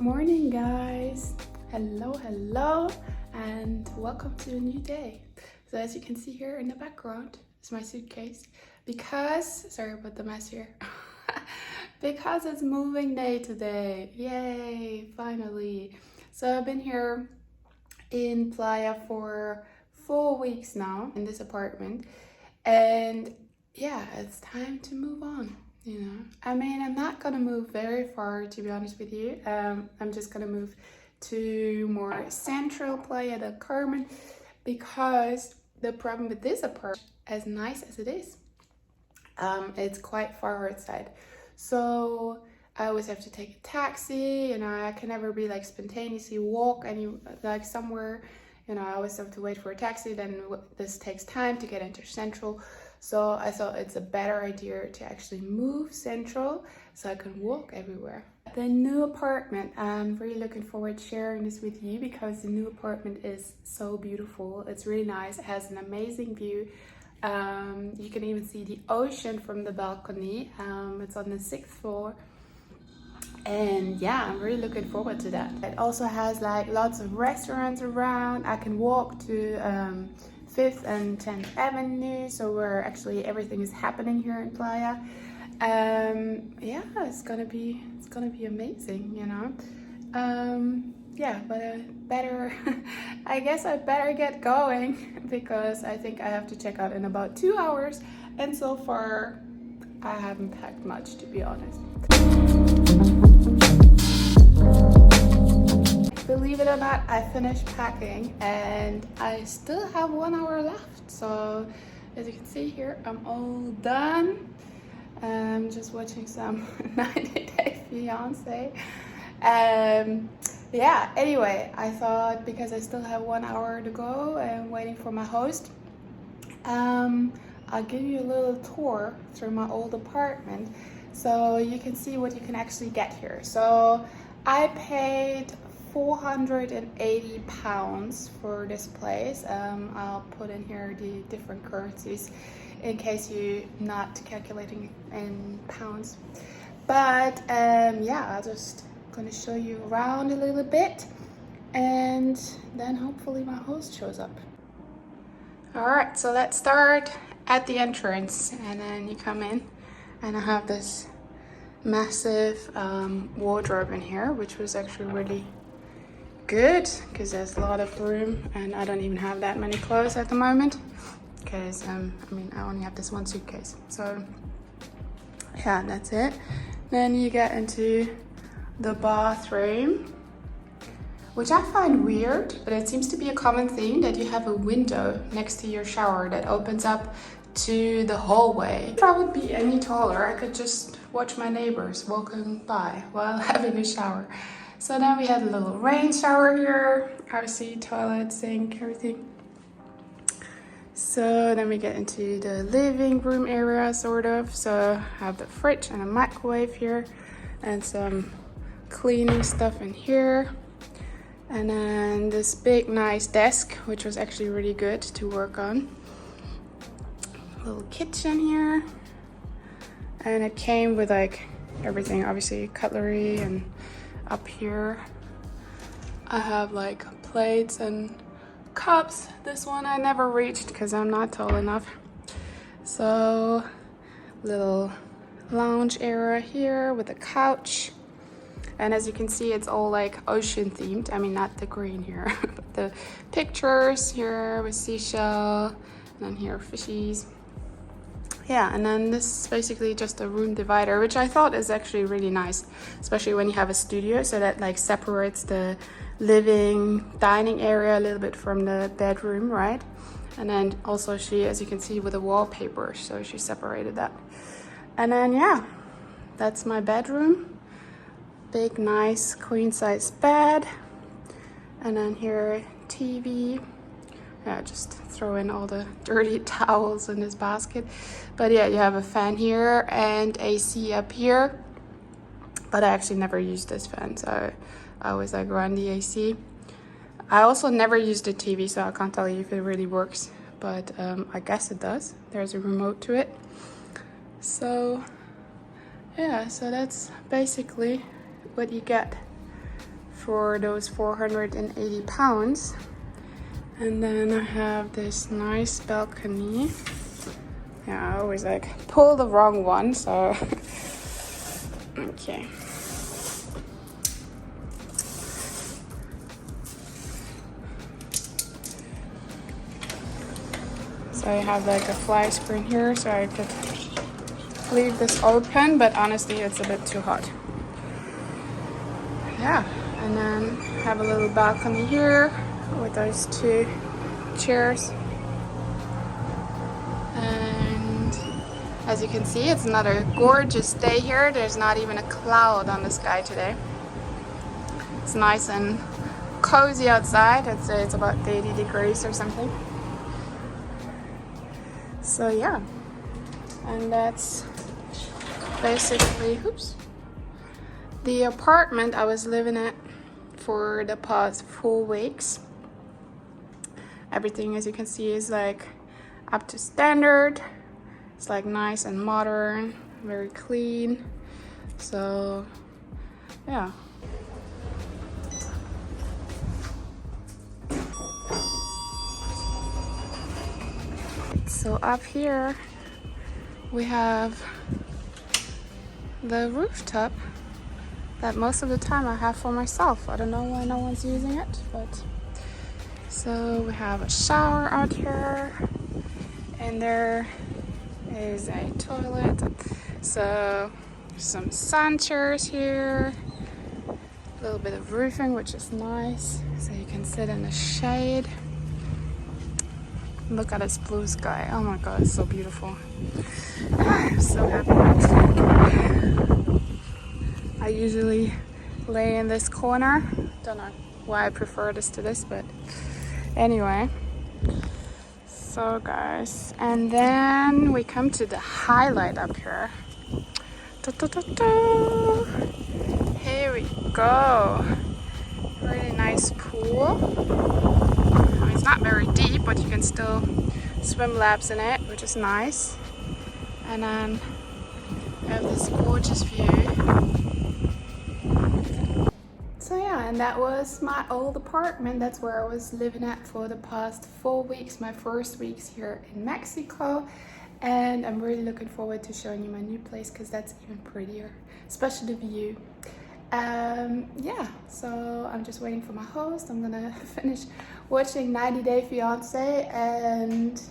morning, guys. Hello, and welcome to a new day. So as you can see here in the background is my suitcase because, sorry about the mess here, because it's moving day today. Yay, finally. So I've been here in Playa for 4 weeks now in this apartment, and yeah, it's time to move on. I mean, I'm not gonna move very far, to be honest with you. I'm just gonna move to more central Playa del Carmen because the problem with this apartment, as nice as it is, it's quite far outside. So I always have to take a taxi, I can never be like spontaneously walk somewhere. I always have to wait for a taxi, then this takes time to get into central. So I thought it's a better idea to actually move central so I can walk everywhere. The new apartment, I'm really looking forward to sharing this with you because the new apartment is so beautiful. It's really nice. It has an amazing view. You can even see the ocean from the balcony. It's on the 6th floor. And yeah, I'm really looking forward to that. It also has like lots of restaurants around. I can walk to 5th and 10th Avenue, so where actually everything is happening here in Playa. Yeah, it's gonna be amazing, yeah, but I guess I better get going because I think I have to check out in about 2 hours, and so far I haven't packed much, to be honest. Believe it or not, I finished packing and I still have 1 hour left. So as you can see here, I'm all done. I'm just watching some 90 Day Fiance. Yeah, anyway, I thought because I still have 1 hour to go and waiting for my host, I'll give you a little tour through my old apartment so you can see what you can actually get here. So I paid £480 for this place. I'll put in here the different currencies in case you're not calculating in pounds. But yeah, I'm just gonna show you around a little bit and then hopefully my host shows up. All right, so let's start at the entrance, and then you come in and I have this massive wardrobe in here, which was actually really good because there's a lot of room, and I don't even have that many clothes at the moment because I mean, I only have this one suitcase. So yeah, that's it. Then you get into the bathroom, which I find weird, but it seems to be a common thing that you have a window next to your shower that opens up to the hallway. If I would be any taller, I could just watch my neighbors walking by while having a shower. So now we had a little rain shower here, RC, toilet, sink, everything. So then we get into the living room area, sort of. So I have the fridge and a microwave here and some cleaning stuff in here. And then this big nice desk, which was actually really good to work on. Little kitchen here. And it came with like everything, obviously cutlery, and up here I have like plates and cups. This one I never reached because I'm not tall enough. So little lounge area here with a couch, and as you can see, it's all like ocean themed. I mean, not the green here, but the pictures here with seashell, and then here fishies. Yeah, and then this is basically just a room divider, which I thought is actually really nice, especially when you have a studio, so that like separates the living dining area a little bit from the bedroom, right? And then also she, as you can see, with the wallpaper, so she separated that. And then yeah, that's my bedroom. Big nice queen size bed, and then here TV. Yeah, just throw in all the dirty towels in this basket. But yeah, you have a fan here and AC up here. But I actually never used this fan, so I always like run the AC. I also never used the TV, so I can't tell you if it really works. But I guess it does. There's a remote to it. So yeah, so that's basically what you get for those 480 pounds. And then I have this nice balcony. Yeah, I always like pull the wrong one, so okay. So I have like a fly screen here, so I could leave this open, but honestly it's a bit too hot. Yeah, and then have a little balcony here with those two chairs. And as you can see, it's another gorgeous day here. There's not even a cloud on the sky today. It's nice and cozy outside. I'd say it's about 80 degrees or something. So yeah, and that's basically, oops, the apartment I was living at for the past 4 weeks. Everything, as you can see, is like up to standard. It's like nice and modern, very clean. So yeah. So up here we have the rooftop that most of the time I have for myself. I don't know why no one's using it, but so we have a shower out here, and there is a toilet. So some sun chairs here, a little bit of roofing, which is nice, so you can sit in the shade. Look at this blue sky. Oh my god, it's so beautiful. I'm so happy. I usually lay in this corner. Don't know why I prefer this to this, but anyway. So guys, and then we come to the highlight up here. Here we go. Really nice pool. I mean, it's not very deep, but you can still swim laps in it, which is nice. And then we have this gorgeous view. So yeah, and that was my old apartment. That's where I was living at for the past 4 weeks, my first weeks here in Mexico. And I'm really looking forward to showing you my new place because that's even prettier, especially the view. Yeah, so I'm just waiting for my host. I'm gonna finish watching 90 Day Fiancé, and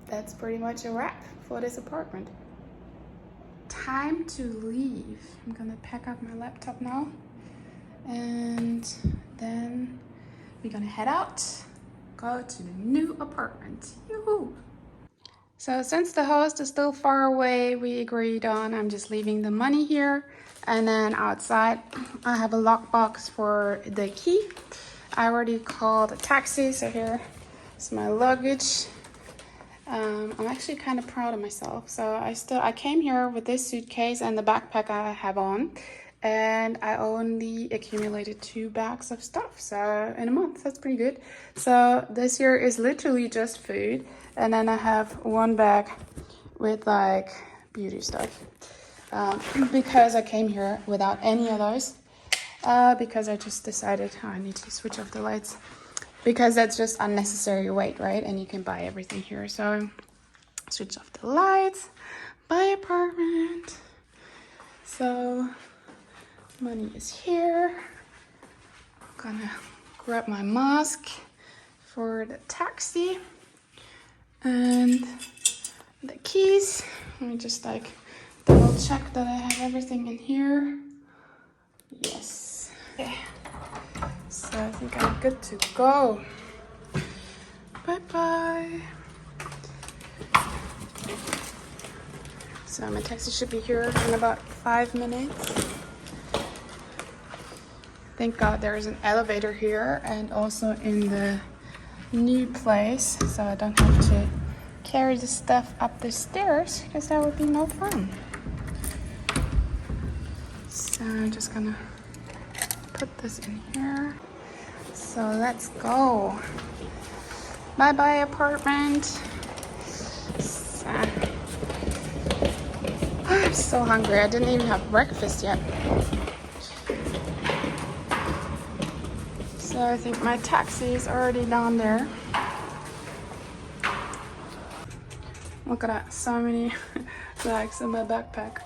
that's pretty much a wrap for this apartment. Time to leave. I'm gonna pack up my laptop now, and then we're gonna head out, go to the new apartment. Yoo-hoo! So since the host is still far away, we agreed on I'm just leaving the money here, and then outside I have a lockbox for the key. I already called a taxi, so here is my luggage. I'm actually kind of proud of myself. So I came here with this suitcase and the backpack I have on, and I only accumulated 2 bags of stuff, so in a month. That's pretty good. So this here is literally just food, and then I have 1 bag with like beauty stuff, because I came here without any of those, because I just decided I need to switch off the lights, because that's just unnecessary weight, right? And you can buy everything here. So switch off the lights, buy apartment. So money is here. I'm gonna grab my mask for the taxi and the keys. Let me just like double check that I have everything in here. Yes. Okay. So I think I'm good to go. Bye bye. So my taxi should be here in about 5 minutes. Thank God there is an elevator here and also in the new place, so I don't have to carry the stuff up the stairs, because that would be no fun. So I'm just gonna put this in here. So let's go. Bye bye apartment. So, I'm so hungry. I didn't even have breakfast yet. So I think my taxi is already down there. Look at that, so many bags in my backpack.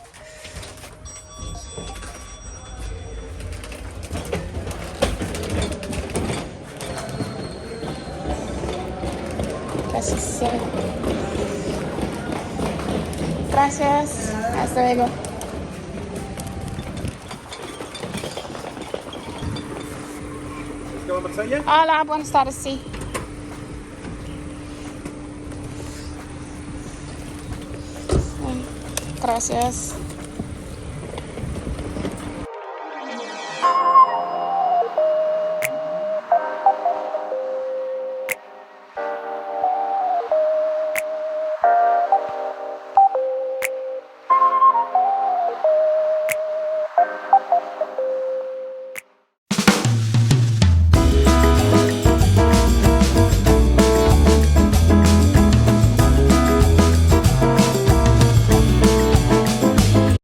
Gracias. Hasta luego. Hola, buenas tardes, sí. Gracias.